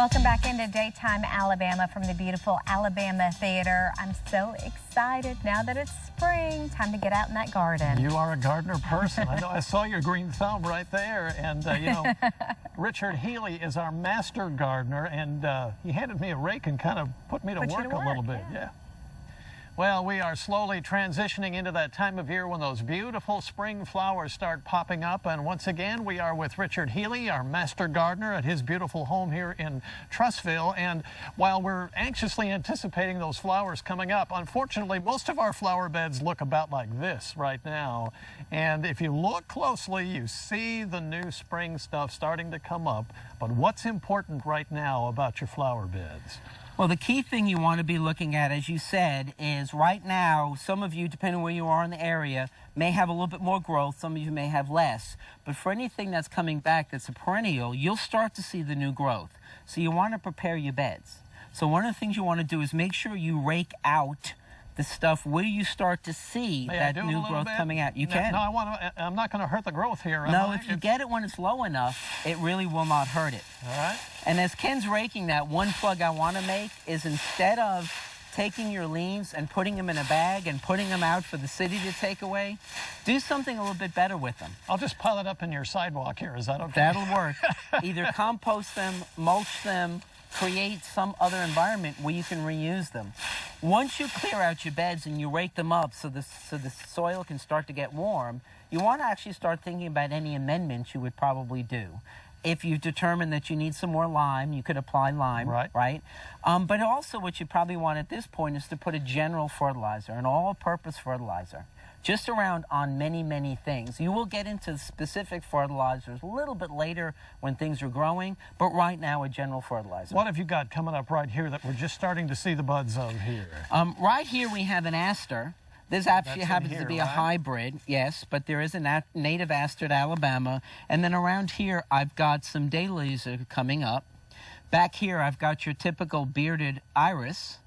Welcome back into Daytime Alabama from the beautiful Alabama Theater. I'm so excited now that it's spring. Time to get out in that garden. You are a gardener person. I know. I saw your green thumb right there. And, you know, Richard Healy is our master gardener, and he handed me a rake and kind of put me to work a little bit. Yeah. Well, we are slowly transitioning into that time of year when those beautiful spring flowers start popping up. And once again, we are with Richard Healy, our master gardener, at his beautiful home here in Trussville. And while we're anxiously anticipating those flowers coming up, unfortunately, most of our flower beds look about like this right now. And if you look closely, you see the new spring stuff starting to come up. But what's important right now about your flower beds? Well, the key thing you want to be looking at, as you said, is right now, some of you, depending on where you are in the area, may have a little bit more growth. Some of you may have less. But for anything that's coming back that's a perennial, you'll start to see the new growth. So you want to prepare your beds. So one of the things you want to do is make sure you rake out the stuff where you start to see that new growth coming out. You can. No, I'm not going to hurt the growth here. No, if you get it when it's low enough, it really will not hurt it. All right. And as Ken's raking that, one plug I want to make is instead of taking your leaves and putting them in a bag and putting them out for the city to take away, do something a little bit better with them. I'll just pile it up in your sidewalk here. Is that okay? That'll work. Either compost them, mulch them, create some other environment where you can reuse them. Once you clear out your beds and you rake them up so the soil can start to get warm, you want to actually start thinking about any amendments you would probably do. If you determine that you need some more lime, you could apply lime, right? But also what you probably want at this point is to put a general fertilizer, an all-purpose fertilizer, just around on many, many things. You will get into specific fertilizers a little bit later when things are growing, but right now a general fertilizer. What have you got coming up right here that we're just starting to see the buds of here? Right here we have an aster. This actually happens to be a hybrid, yes, but there is a native aster to Alabama. And then around here, I've got some daylilies that are coming up. Back here, I've got your typical bearded iris.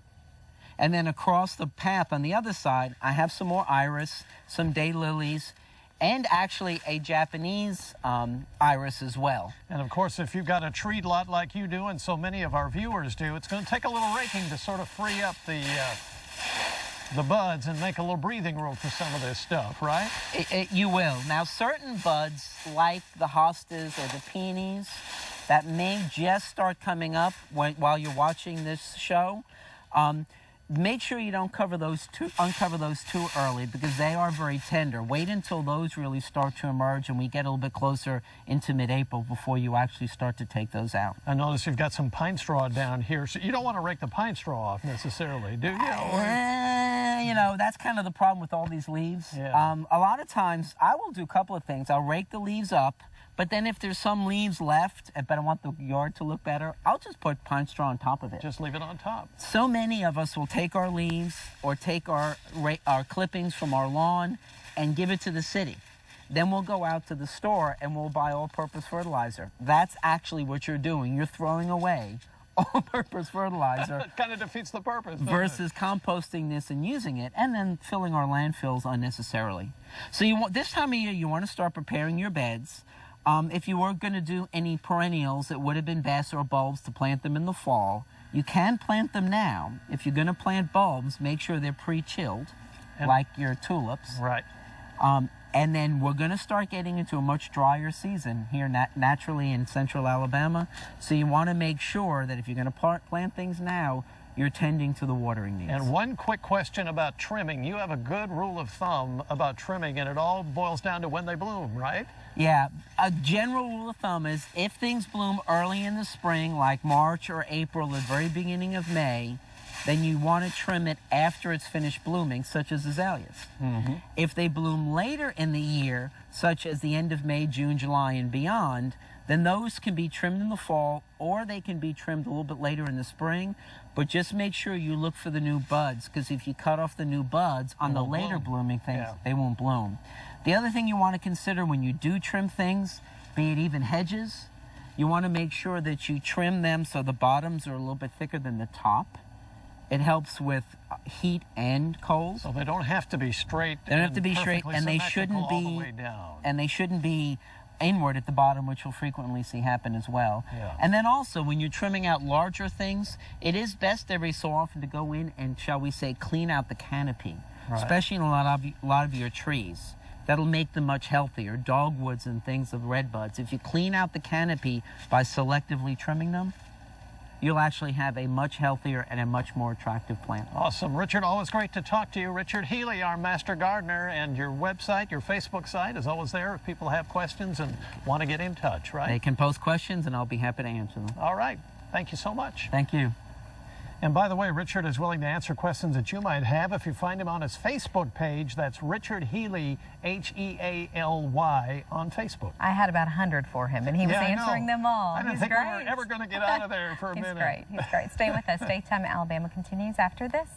And then across the path on the other side, I have some more iris, some daylilies, and actually a Japanese iris as well. And of course, if you've got a tree lot like you do, and so many of our viewers do, it's going to take a little raking to sort of free up the buds and make a little breathing room for some of this stuff, right? You will. Now, certain buds, like the hostas or the peonies, that may just start coming up while you're watching this show, make sure you don't uncover those too early because they are very tender. Wait until those really start to emerge and we get a little bit closer into mid-April before you actually start to take those out. I notice you've got some pine straw down here, so you don't want to rake the pine straw off necessarily, do you? You know, that's kind of the problem with all these leaves. Yeah. A lot of times I will do a couple of things. I'll rake the leaves up, but then if there's some leaves left, but I want the yard to look better, I'll just put pine straw on top of it. Just leave it on top. So many of us will take our leaves or take our clippings from our lawn and give it to the city. Then we'll go out to the store and we'll buy all-purpose fertilizer. That's actually what you're doing. You're throwing away all-purpose fertilizer. It kind of defeats the purpose. Versus composting this and using it and then filling our landfills unnecessarily. So this time of year, you want to start preparing your beds. If you were going to do any perennials, it would have been best or bulbs to plant them in the fall. You can plant them now. If you're going to plant bulbs, make sure they're pre-chilled, like your tulips. Right. And then we're going to start getting into a much drier season here naturally in central Alabama. So you want to make sure that if you're going to plant things now, you're tending to the watering needs. And one quick question about trimming. You have a good rule of thumb about trimming, and it all boils down to when they bloom, right? Yeah. A general rule of thumb is if things bloom early in the spring, like March or April, the very beginning of May, then you want to trim it after it's finished blooming, such as azaleas. Mm-hmm. If they bloom later in the year, such as the end of May, June, July, and beyond, then those can be trimmed in the fall, or they can be trimmed a little bit later in the spring. But just make sure you look for the new buds, because if you cut off the new buds on the later blooming things, they won't bloom. The other thing you want to consider when you do trim things, be it even hedges, you want to make sure that you trim them so the bottoms are a little bit thicker than the top. It helps with heat and cold. So they don't have to be straight. They don't have to be straight, and they shouldn't be all the way down. And they shouldn't be inward at the bottom, which you'll frequently see happen as well. Yeah. And then also, when you're trimming out larger things, it is best every so often to go in and, shall we say, clean out the canopy, especially in a lot of your trees. That'll make them much healthier. Dogwoods and things of redbuds. If you clean out the canopy by selectively trimming them, you'll actually have a much healthier and a much more attractive plant. Awesome. Richard, always great to talk to you. Richard Healy, our master gardener, and your website, your Facebook site is always there if people have questions and want to get in touch, right? They can post questions and I'll be happy to answer them. All right. Thank you so much. Thank you. And by the way, Richard is willing to answer questions that you might have if you find him on his Facebook page. That's Richard Healy, H-E-A-L-Y, on Facebook. I had about 100 for him, and he was answering them all. I didn't think we were ever going to get out of there for a minute. He's great. He's great. Stay with us. Daytime Alabama continues after this.